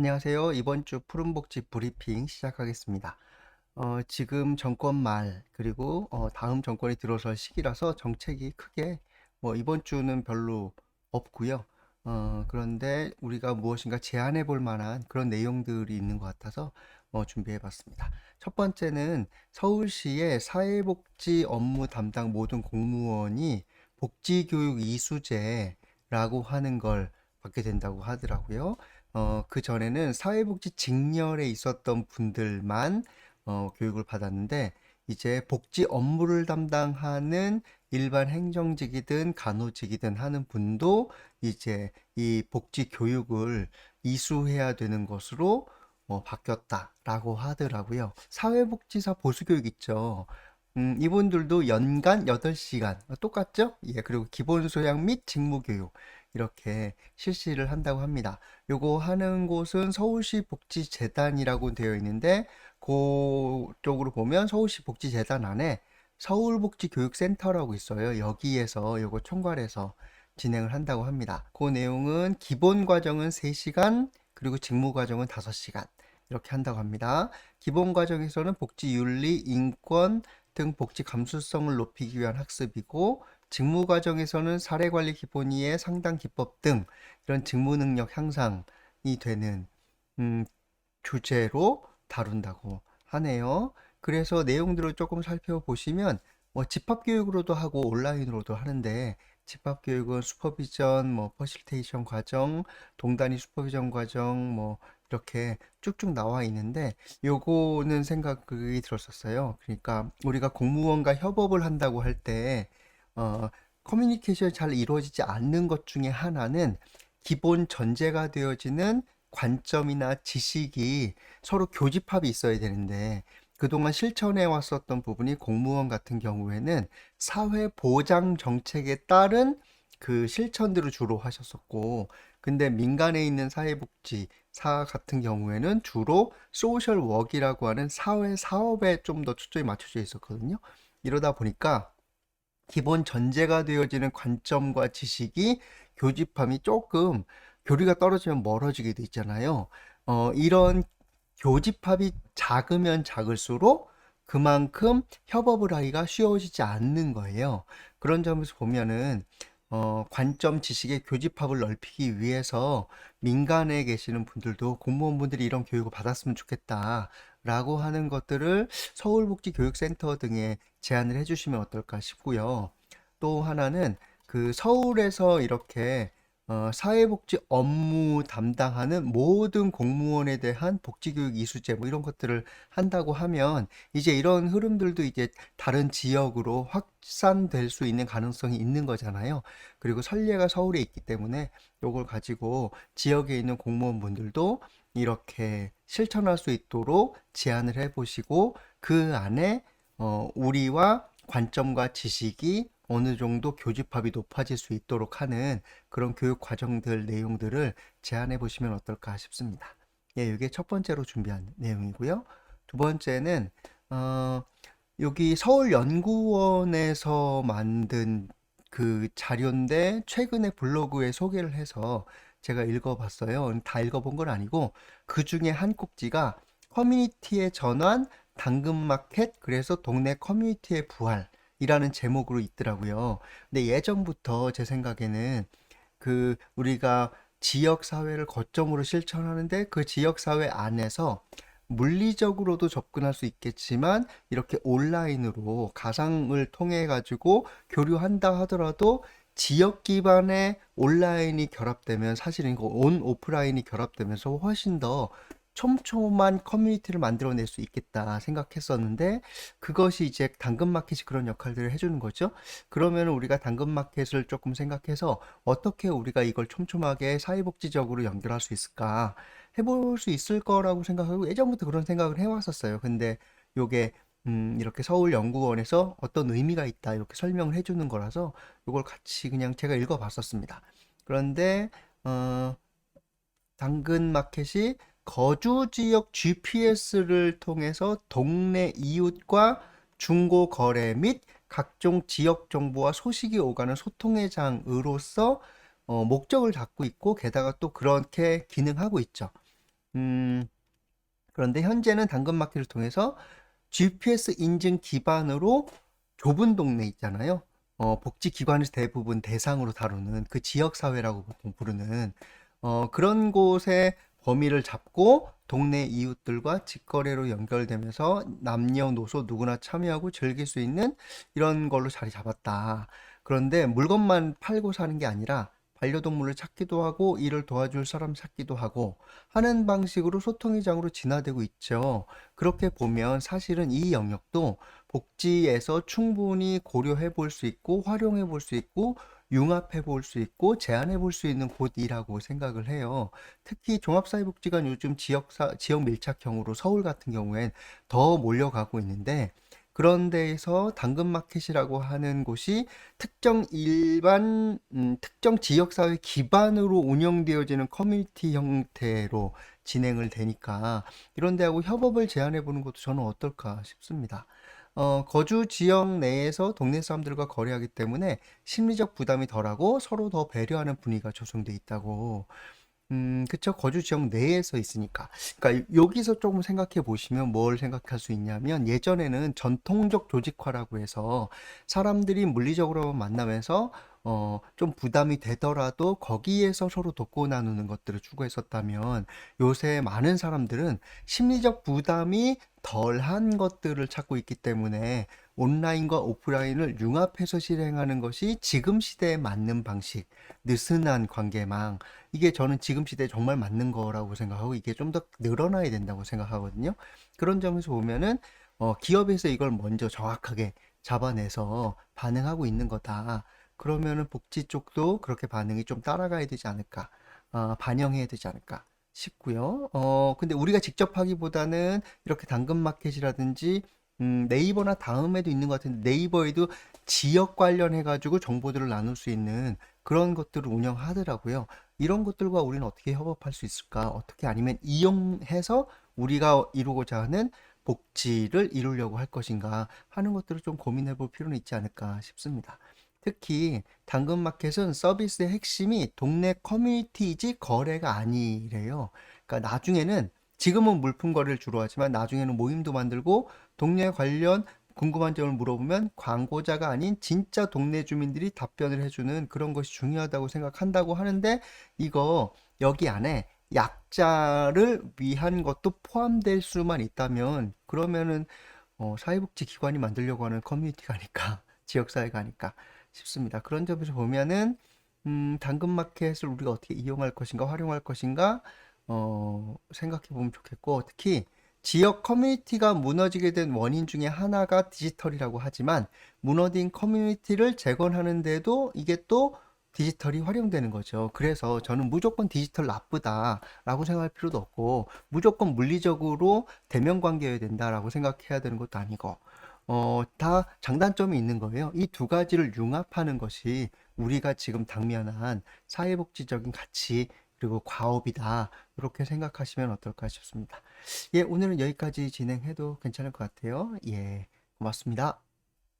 안녕하세요. 이번 주 푸른복지 브리핑 시작하겠습니다. 지금 정권 말, 그리고 다음 정권이 들어설 시기라서 정책이 크게 이번 주는 별로 없고요. 그런데 우리가 무엇인가 제안해 볼 만한 그런 내용들이 있는 것 같아서 준비해 봤습니다. 첫 번째는 서울시의 사회복지 업무 담당 모든 공무원이 복지교육 이수제라고 하는 걸 받게 된다고 하더라고요. 그 전에는 사회복지 직렬에 있었던 분들만 교육을 받았는데, 이제 복지 업무를 담당하는 일반 행정직이든 간호직이든 하는 분도 이제 이 복지 교육을 이수해야 되는 것으로 바뀌었다라고 하더라고요. 사회복지사 보수교육 있죠. 이분들도 연간 8시간 똑같죠? 예, 그리고 기본소양 및 직무교육 이렇게 실시를 한다고 합니다. 요거 하는 곳은 서울시 복지재단이라고 되어 있는데, 그쪽으로 보면 서울시 복지재단 안에 서울복지교육센터라고 있어요. 여기에서 요거 총괄해서 진행을 한다고 합니다. 그 내용은 기본 과정은 3시간, 그리고 직무 과정은 5시간 이렇게 한다고 합니다. 기본 과정에서는 복지윤리, 인권 등 복지 감수성을 높이기 위한 학습이고, 직무 과정에서는 사례관리 기본이의 상담 기법 등 이런 직무 능력 향상이 되는 음, 주제로 다룬다고 하네요. 그래서 내용들을 조금 살펴보시면 집합교육으로도 하고 온라인으로도 하는데, 집합교육은 슈퍼비전, 퍼실테이션 과정, 동단위 슈퍼비전 과정 이렇게 쭉쭉 나와 있는데, 요거는 생각이 들었었어요. 그러니까 우리가 공무원과 협업을 한다고 할 때 커뮤니케이션이 잘 이루어지지 않는 것 중에 하나는 기본 전제가 되어지는 관점이나 지식이 서로 교집합이 있어야 되는데, 그동안 실천해 왔었던 부분이 공무원 같은 경우에는 사회 보장 정책에 따른 그 실천들을 주로 하셨었고, 근데 민간에 있는 사회복지사 같은 경우에는 주로 소셜 웍이라고 하는 사회 사업에 좀 더 초점이 맞춰져 있었거든요. 이러다 보니까 기본 전제가 되어지는 관점과 지식이 교집함이 조금 교류가 떨어지면 멀어지게 돼 있잖아요. 이런 교집합이 작으면 작을수록 그만큼 협업을 하기가 쉬워지지 않는 거예요. 그런 점에서 보면은 관점 지식의 교집합을 넓히기 위해서 민간에 계시는 분들도 공무원분들이 이런 교육을 받았으면 좋겠다라고 하는 것들을 서울복지교육센터 등에 제안을 해주시면 어떨까 싶고요. 또 하나는 그 서울에서 이렇게 사회복지 업무 담당하는 모든 공무원에 대한 복지교육 이수제 이런 것들을 한다고 하면, 이제 이런 흐름들도 이제 다른 지역으로 확산될 수 있는 가능성이 있는 거잖아요. 그리고 선례가 서울에 있기 때문에 이걸 가지고 지역에 있는 공무원분들도 이렇게 실천할 수 있도록 제안을 해보시고, 그 안에 우리와 관점과 지식이 어느 정도 교집합이 높아질 수 있도록 하는 그런 교육 과정들 내용들을 제안해 보시면 어떨까 싶습니다. 예, 이게 첫 번째로 준비한 내용이고요. 두 번째는 여기 서울연구원에서 만든 그 자료인데, 최근에 블로그에 소개를 해서 제가 읽어봤어요. 다 읽어본 건 아니고, 그 중에 한 꼭지가 커뮤니티의 전환, 당근마켓, 그래서 동네 커뮤니티의 부활이라는 제목으로 있더라고요. 근데 예전부터 제 생각에는 그 우리가 지역 사회를 거점으로 실천하는데, 그 지역 사회 안에서 물리적으로도 접근할 수 있겠지만 이렇게 온라인으로 가상을 통해 가지고 교류한다 하더라도, 지역 기반의 온라인이 결합되면 사실은 이거 온 오프라인이 결합되면서 훨씬 더 촘촘한 커뮤니티를 만들어낼 수 있겠다 생각했었는데, 그것이 이제 당근마켓이 그런 역할들을 해주는 거죠. 그러면 우리가 당근마켓을 조금 생각해서 어떻게 우리가 이걸 촘촘하게 사회복지적으로 연결할 수 있을까 해볼 수 있을 거라고 생각하고, 예전부터 그런 생각을 해왔었어요. 근데 요게 이렇게 서울연구원에서 어떤 의미가 있다 이렇게 설명을 해주는 거라서 이걸 같이 그냥 제가 읽어봤었습니다. 그런데 당근마켓이 거주 지역 GPS를 통해서 동네 이웃과 중고 거래 및 각종 지역 정보와 소식이 오가는 소통의 장으로서 목적을 갖고 있고, 게다가 또 그렇게 기능하고 있죠. 음, 그런데 현재는 당근마켓을 통해서 GPS 인증 기반으로 좁은 동네 있잖아요. 복지기관에서 대부분 대상으로 다루는 그 지역사회라고 보통 부르는 그런 곳의 범위를 잡고 동네 이웃들과 직거래로 연결되면서 남녀노소 누구나 참여하고 즐길 수 있는 이런 걸로 자리 잡았다. 그런데 물건만 팔고 사는 게 아니라 반려동물을 찾기도 하고 이를 도와줄 사람 찾기도 하고 하는 방식으로 소통의 장으로 진화되고 있죠. 그렇게 보면 사실은 이 영역도 복지에서 충분히 고려해 볼 수 있고 활용해 볼 수 있고 융합해 볼 수 있고 제안해 볼 수 있는 곳이라고 생각을 해요. 특히 종합사회복지관 요즘 지역 밀착형으로 서울 같은 경우엔 더 몰려가고 있는데 그런 데에서 당근마켓이라고 하는 곳이 특정 지역사회 기반으로 운영되어지는 커뮤니티 형태로 진행을 되니까 이런 데하고 협업을 제안해 보는 것도 저는 어떨까 싶습니다. 거주 지역 내에서 동네 사람들과 거래하기 때문에 심리적 부담이 덜하고 서로 더 배려하는 분위기가 조성돼 있다고. 그쵸. 거주 지역 내에서 있으니까. 그러니까 여기서 조금 생각해 보시면 뭘 생각할 수 있냐면 예전에는 전통적 조직화라고 해서 사람들이 물리적으로 만나면서 좀 부담이 되더라도 거기에서 서로 돕고 나누는 것들을 추구했었다면 요새 많은 사람들은 심리적 부담이 덜한 것들을 찾고 있기 때문에 온라인과 오프라인을 융합해서 실행하는 것이 지금 시대에 맞는 방식, 느슨한 관계망, 이게 저는 지금 시대에 정말 맞는 거라고 생각하고 이게 좀 더 늘어나야 된다고 생각하거든요. 그런 점에서 보면은 기업에서 이걸 먼저 정확하게 잡아내서 반응하고 있는 거다. 그러면은 복지 쪽도 그렇게 반응이 좀 따라가야 되지 않을까, 반영해야 되지 않을까 싶고요. 근데 우리가 직접 하기보다는 이렇게 당근마켓이라든지 네이버나 다음에도 있는 것 같은데 네이버에도 지역 관련해가지고 정보들을 나눌 수 있는 그런 것들을 운영하더라고요. 이런 것들과 우리는 어떻게 협업할 수 있을까? 어떻게 아니면 이용해서 우리가 이루고자 하는 복지를 이루려고 할 것인가 하는 것들을 좀 고민해 볼 필요는 있지 않을까 싶습니다. 특히 당근마켓은 서비스의 핵심이 동네 커뮤니티이지 거래가 아니래요. 그러니까 나중에는 지금은 물품 거래를 주로 하지만 나중에는 모임도 만들고 동네 관련 궁금한 점을 물어보면 광고자가 아닌 진짜 동네 주민들이 답변을 해주는 그런 것이 중요하다고 생각한다고 하는데 이거 여기 안에 약자를 위한 것도 포함될 수만 있다면 그러면은 사회복지 기관이 만들려고 하는 커뮤니티가 아닐까 지역사회가 아닐까 싶습니다. 그런 점에서 보면은 당근마켓을 우리가 어떻게 이용할 것인가 활용할 것인가 생각해 보면 좋겠고 특히 지역 커뮤니티가 무너지게 된 원인 중에 하나가 디지털이라고 하지만 무너진 커뮤니티를 재건하는데도 이게 또 디지털이 활용되는 거죠. 그래서 저는 무조건 디지털 나쁘다라고 생각할 필요도 없고 무조건 물리적으로 대면 관계여야 된다라고 생각해야 되는 것도 아니고 다 장단점이 있는 거예요. 이 두 가지를 융합하는 것이 우리가 지금 당면한 사회복지적인 가치 그리고 과업이다. 이렇게 생각하시면 어떨까 싶습니다. 예, 오늘은 여기까지 진행해도 괜찮을 것 같아요. 예, 고맙습니다.